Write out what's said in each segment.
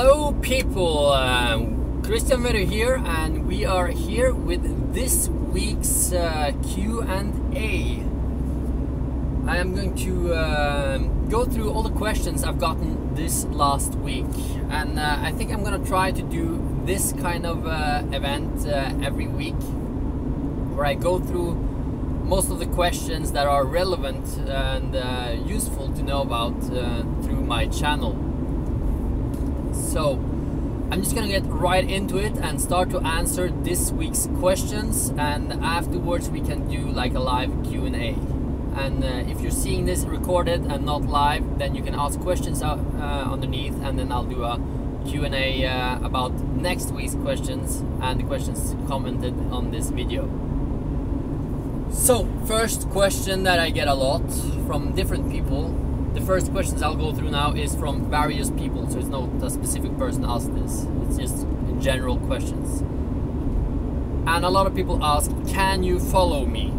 Hello people, Christian Vedder here, and we are here with this week's Q&A. I am going to go through all the questions I've gotten this last week, and I think I'm going to try to do this kind of event every week, where I go through most of the questions that are relevant and useful to know about through my channel. So I'm just gonna get right into it and start to answer this week's questions, and afterwards we can do like a live Q&A. And if you're seeing this recorded and not live, then you can ask questions underneath, and then I'll do a Q&A about next week's questions and the questions commented on this video. So first question that I get a lot from different people. The first questions I'll go through now is from various people, so it's not a specific person asked this, it's just general questions. And a lot of people ask, can you follow me?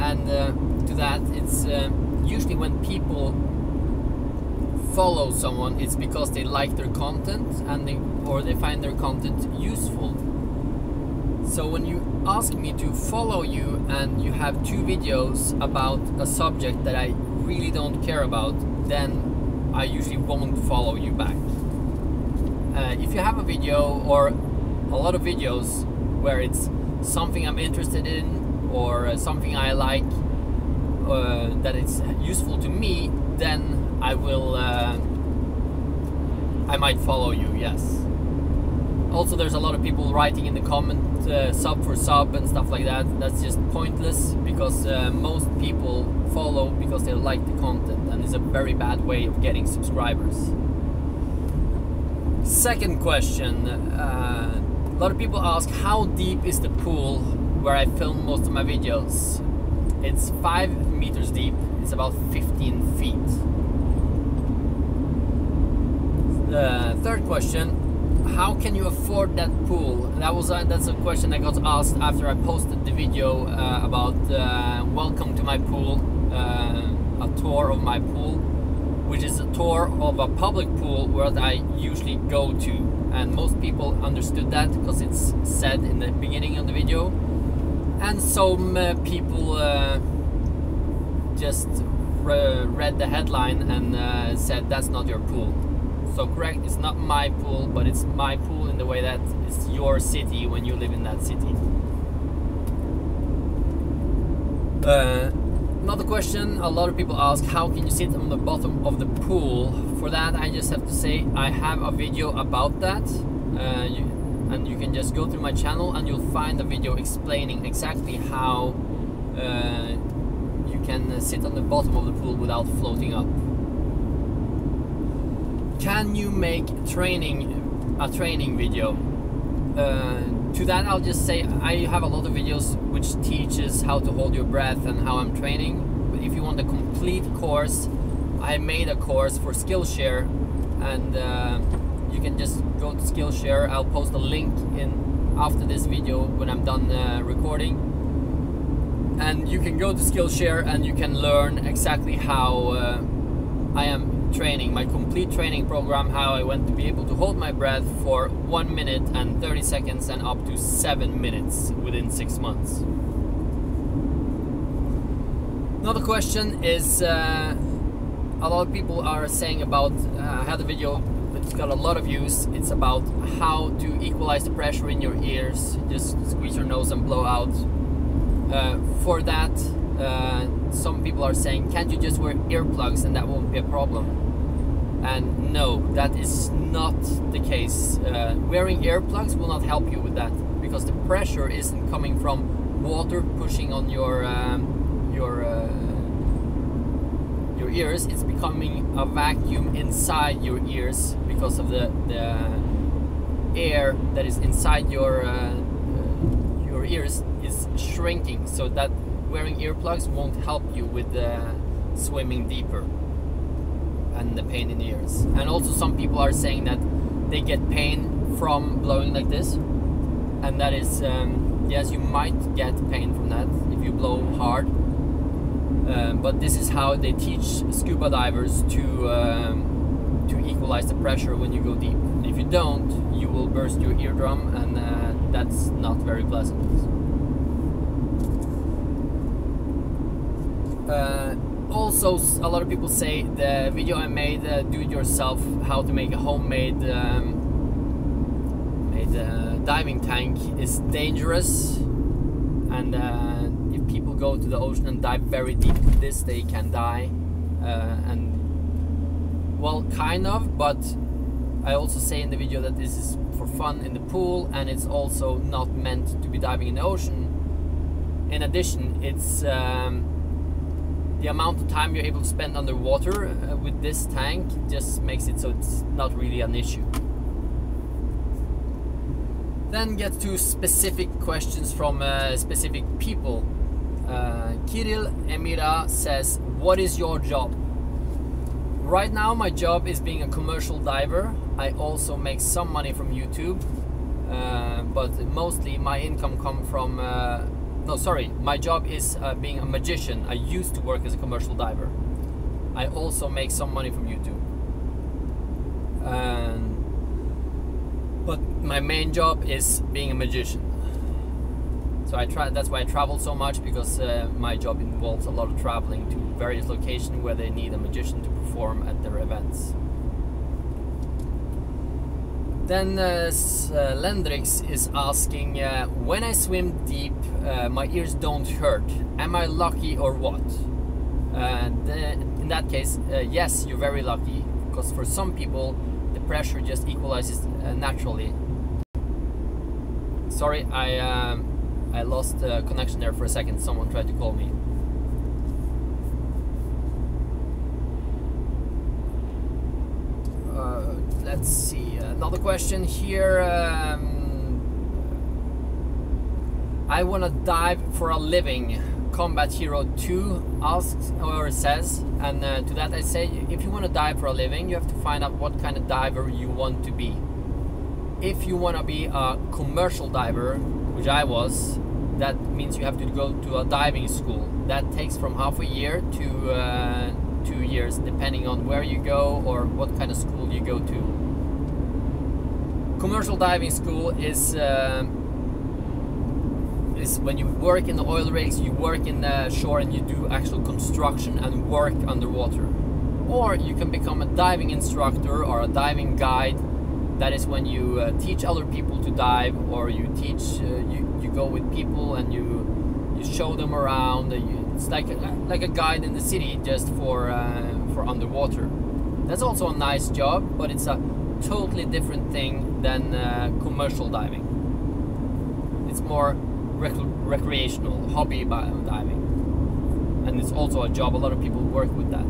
And to that, it's usually when people follow someone, it's because they like their content or they find their content useful. So when you ask me to follow you and you have 2 videos about a subject that I really don't care about, then I usually won't follow you back. If you have a video or a lot of videos where it's something I'm interested in or something I like, that it's useful to me, then I will I might follow you, yes. Also, there's a lot of people writing in the comment sub for sub and stuff like that. That's just pointless, because most people follow because they like the content, and it's a very bad way of getting subscribers. Second question, a lot of people ask, how deep is the pool where I film most of my videos? It's 5 meters deep, it's about 15 feet. The third question, how can you afford that pool? That's a question that got asked after I posted the video about welcome to my pool, a tour of my pool, which is a tour of a public pool where I usually go to, and most people understood that because it's said in the beginning of the video, and some people just read the headline and said that's not your pool. So correct, it's not my pool, but it's my pool in the way that it's your city when you live in that city. Another question, a lot of people ask, how can you sit on the bottom of the pool? For that, I just have to say I have a video about that, and you can just go through my channel and you'll find a video explaining exactly how you can sit on the bottom of the pool without floating up. Can you make a training video? To that, I'll just say I have a lot of videos which teaches how to hold your breath and how I'm training. But if you want a complete course, I made a course for Skillshare, and you can just go to Skillshare. I'll post a link in after this video when I'm done recording, and you can go to Skillshare and you can learn exactly how I am training, my complete training program, how I went to be able to hold my breath for 1 minute and 30 seconds and up to 7 minutes within 6 months. Another question is, a lot of people are saying about, I had a video, it's got a lot of views, it's about how to equalize the pressure in your ears, just squeeze your nose and blow out. For that, some people are saying, can't you just wear earplugs and that won't be a problem? And no, that is not the case. Wearing earplugs will not help you with that, because the pressure isn't coming from water pushing on your ears. It's becoming a vacuum inside your ears because of the air that is inside your ears is shrinking, so that wearing earplugs won't help you with swimming deeper and the pain in the ears. And also some people are saying that they get pain from blowing like this, and that is yes, you might get pain from that if you blow hard, but this is how they teach scuba divers to to equalize the pressure when you go deep. If you don't, you will burst your eardrum, and that's not very pleasant. Also, a lot of people say the video I made, do-it-yourself, how to make a homemade diving tank, is dangerous, and if people go to the ocean and dive very deep with this, they can die. And well, kind of, but I also say in the video that this is for fun in the pool, and it's also not meant to be diving in the ocean. In addition, it's the amount of time you're able to spend underwater with this tank just makes it so it's not really an issue. Then get to specific questions from specific people. Kirill Emira says, what is your job? Right now my job is being a commercial diver. I also make some money from YouTube, but mostly my income comes from my job is being a magician. I used to work as a commercial diver. I also make some money from YouTube. But my main job is being a magician. So that's why I travel so much, because my job involves a lot of traveling to various locations where they need a magician to perform at their events. Then Lendrix is asking, when I swim deep, my ears don't hurt. Am I lucky or what? In that case, yes, you're very lucky, because for some people the pressure just equalizes naturally. Sorry, I lost connection there for a second. Someone tried to call me. Let's see, another question here. I want to dive for a living, Combat Hero 2 asks or says, and to that I say, if you want to dive for a living, you have to find out what kind of diver you want to be. If you want to be a commercial diver, which I was, that means you have to go to a diving school. That takes from half a year to 2 years, depending on where you go or what kind of school you go to. Commercial diving school is when you work in the oil rigs, you work in the shore, and you do actual construction and work underwater. Or you can become a diving instructor or a diving guide. That is when you teach other people to dive, or you teach, you go with people and you show them around. It's like a guide in the city, just for underwater. That's also a nice job, but it's a totally different thing than commercial diving. It's more recreational, hobby diving, and it's also a job. A lot of people work with that.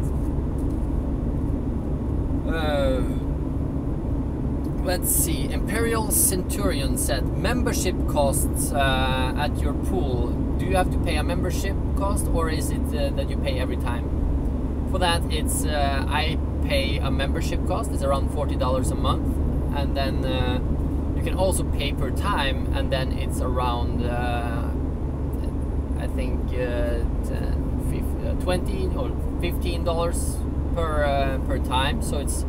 Let's see, Imperial Centurion said, membership costs at your pool. Do you have to pay a membership cost, or is it that you pay every time? For that, it's I pay a membership cost. It's around $40 a month, and then you can also pay per time, and then it's around I think $20 or $15 per time. So it's,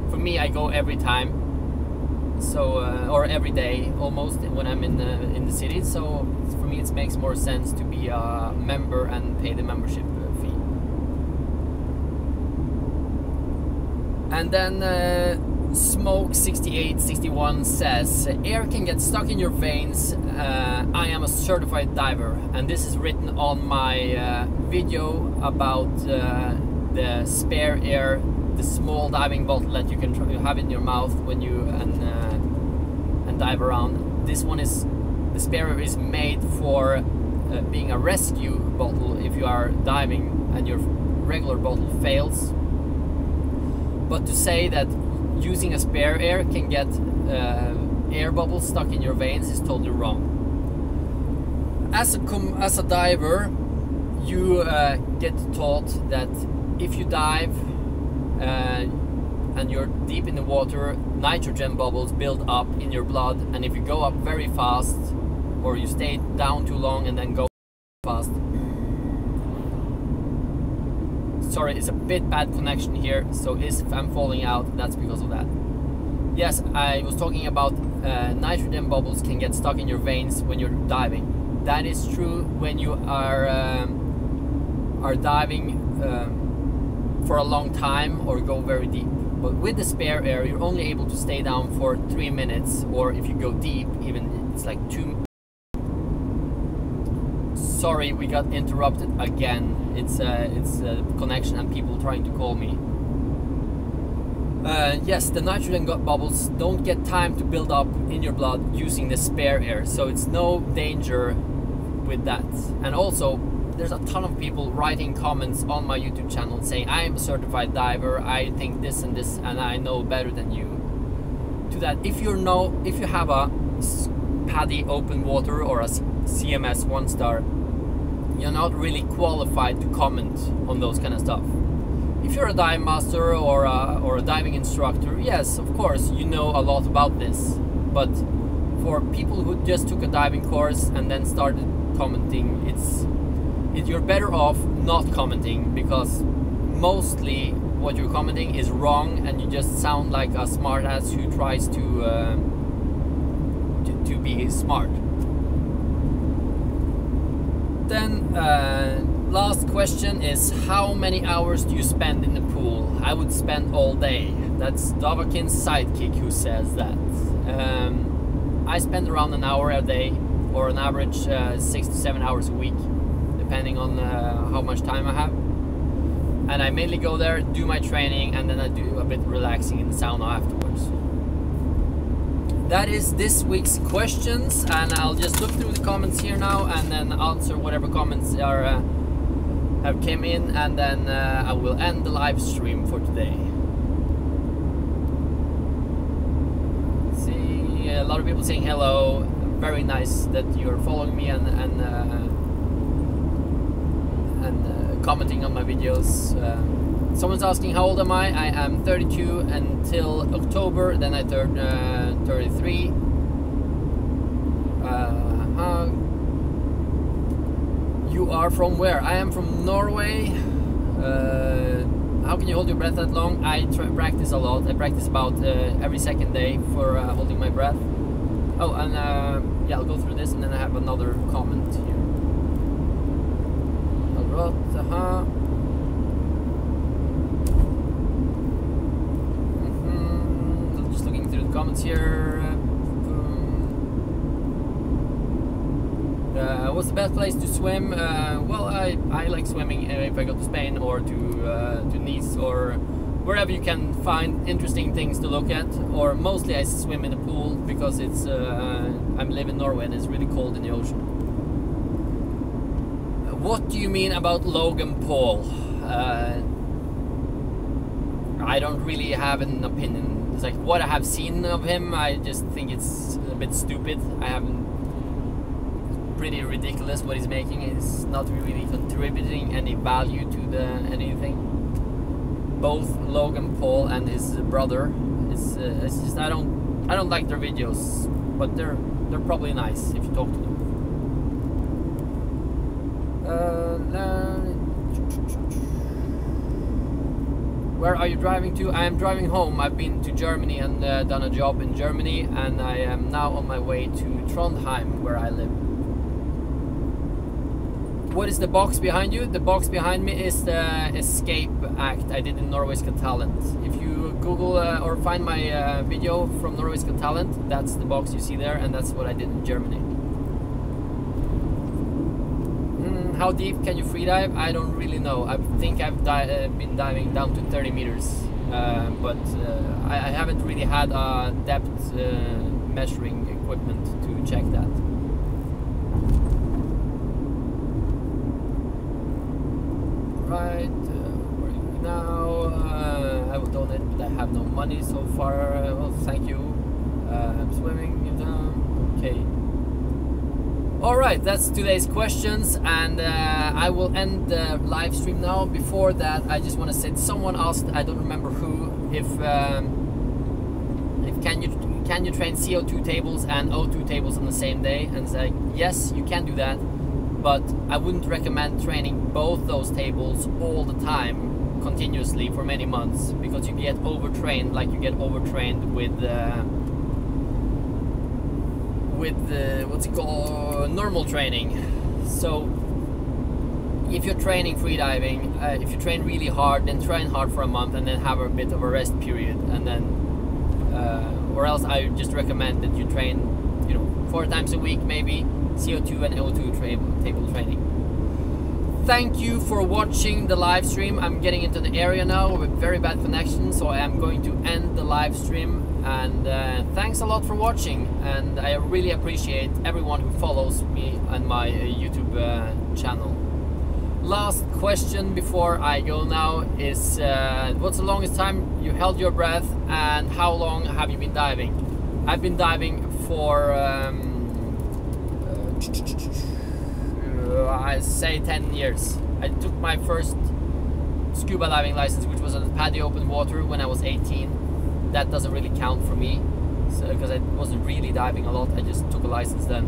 for me, I go every time. So or every day almost when I'm in the city. So for me it makes more sense to be a member and pay the membership fee. And then Smoke 6861 says, air can get stuck in your veins. I am a certified diver, and this is written on my video about the spare air, the small diving bottle that you can have in your mouth when you and dive around. This one is, the spare air is made for being a rescue bottle if you are diving and your regular bottle fails. But to say that using a spare air can get air bubbles stuck in your veins is totally wrong. As a diver, you get taught that if you dive and you're deep in the water, nitrogen bubbles build up in your blood, and if you go up very fast or you stay down too long and then go fast, sorry, it's a bit bad connection here, so if I'm falling out, that's because of that. Yes, I was talking about nitrogen bubbles can get stuck in your veins when you're diving. That is true when you are diving for a long time or go very deep. But with the spare air, you're only able to stay down for 3 minutes, or if you go deep, even it's like 2. Sorry, we got interrupted again. It's a connection and people trying to call me. Yes, the nitrogen bubbles don't get time to build up in your blood using the spare air, so it's no danger with that. And also, there's a ton of people writing comments on my YouTube channel saying I am a certified diver, I think this and this, and I know better than you. To that, if you have a PADI open water or a CMS 1-star, you're not really qualified to comment on those kind of stuff. If you're a dive master or a diving instructor, yes, of course, you know a lot about this. But for people who just took a diving course and then started commenting, you're better off not commenting, because mostly what you're commenting is wrong and you just sound like a smartass who tries to be smart. Then last question is, how many hours do you spend in the pool? I would spend all day. That's Davakin's sidekick who says that. I spend around an hour a day, or an average 6 to 7 hours a week, depending on how much time I have. And I mainly go there, do my training, and then I do a bit relaxing in the sauna afterwards. That is this week's questions, and I'll just look through the comments here now and then answer whatever comments have came in, and then I will end the live stream for today. See, a lot of people saying hello. Very nice that you're following me and commenting on my videos. Someone's asking how old am I? I am 32 until October, then I turn 33. You are from where? I am from Norway. How can you hold your breath that long? I practice a lot. I practice about every second day for holding my breath. Oh, and yeah, I'll go through this, and then I have another comment here. Just looking through the comments here. What's the best place to swim? Well, I like swimming if I go to Spain or to Nice or wherever you can find interesting things to look at. Or mostly I swim in the pool because it's I live in Norway and it's really cold in the ocean. What do you mean about Logan Paul? I don't really have an opinion. It's like what I have seen of him, I just think it's a bit stupid. I haven't. Pretty ridiculous what he's making. It's not really contributing any value to anything. Both Logan Paul and his brother. It's just I don't like their videos, but they're probably nice if you talk to them. Where are you driving to? I am driving home. I've been to Germany and done a job in Germany, and I am now on my way to Trondheim, where I live. What is the box behind you? The box behind me is the escape act I did in Norway's Got Talent. If you Google or find my video from Norway's Got Talent, that's the box you see there, and that's what I did in Germany. How deep can you free dive? I don't really know. I think I've been diving down to 30 meters, but I haven't really had a depth measuring equipment to check that. Right, where are you now? I will donate, but I have no money so far. Well, thank you. I'm swimming. Okay. Alright, that's today's questions, and I will end the live stream now. Before that, I just want to say, someone asked, I don't remember who, if can you train CO2 tables and O2 tables on the same day? And it's like, yes, you can do that. But I wouldn't recommend training both those tables all the time, continuously for many months, because you get overtrained, like you get overtrained with what's it called, normal training. So if you're training freediving, if you train really hard, then train hard for a month and then have a bit of a rest period, and then or else I just recommend that you train, you know, 4 times a week, maybe CO2 and O2 table training. Thank you for watching the live stream. I'm getting into the area now with very bad connection, so I am going to end the live stream. And thanks a lot for watching, and I really appreciate everyone who follows me on my YouTube channel. Last question before I go now is, what's the longest time you held your breath, and how long have you been diving? I've been diving for I say 10 years. I took my first scuba diving license, which was on PADI open water, when I was 18. That doesn't really count for me, so because I wasn't really diving a lot, I just took a license then.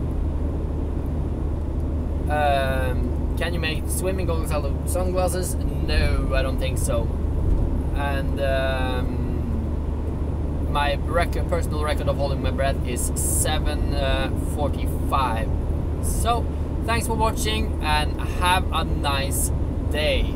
Can you make swimming goggles out of sunglasses? No, I don't think so. And my personal record of holding my breath is 7:45. So thanks for watching and have a nice day.